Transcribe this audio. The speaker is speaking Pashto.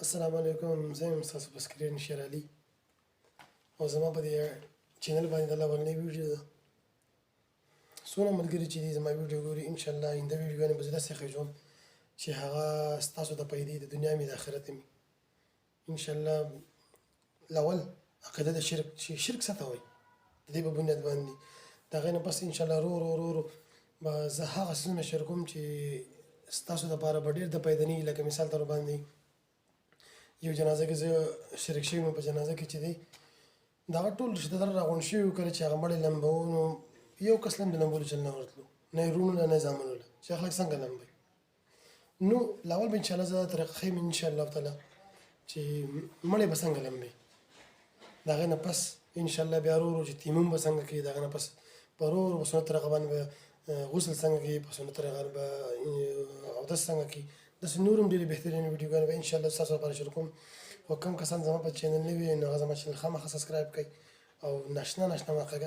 السلام علیکم. زه یم ستاسو په سکرین شیر علي او زما په دې چینل باندې د اولنۍ ویډیو ده. څونه ملګري چې دي زما ویډیو ګوري، انشاءالله آینده ویډیوګانې به زه داسې ښیږم چې هغه ستاسو د فایدې د دنیا مې د آخرت مې انشاءالله. اول عقیده د شرک چې شرک څه ته وایي د دې په بنیاد باندې د هغې نه پس انشاءالله ورو به زه هغه څیزونه شیر کوم چې ستاسو دپاره به ډېر د فایده نه وي. لکه مثال طور باندې یو جنازه کې زه شریک شوی یم، په جنازه کې چې دی د هغه ټول رشته دار راغونډ شوي وو. کله چې هغه مړی لمبوو نو یو کس هم د لمبولو چل نه ورتلو، نه یې وروڼو له نه یې زامنو له چې خلک څنګه لمبوي. نو له اول به انشاءالله زه دا طریقه ښیم انشاءالله تعالی چې مړی به څنګه لمبوي. د هغې نه پس انشاءالله بیا ورو چې تیمم به څنګه کوي، د هغې نه پس په ورو په سنت طریقه باندې به غسل څنګه کوي، په سنت طریقه به اودس څنګه کوي. داسې نور هم ډېرې بهترینې ویډیوګانې به انشاءالله ستاسو لپاره شروع کوم. خو کوم کسان زما په چینل نه وي نو هغه زما چینل خامخا سبسکرایب کړئ او ناشنا واقعه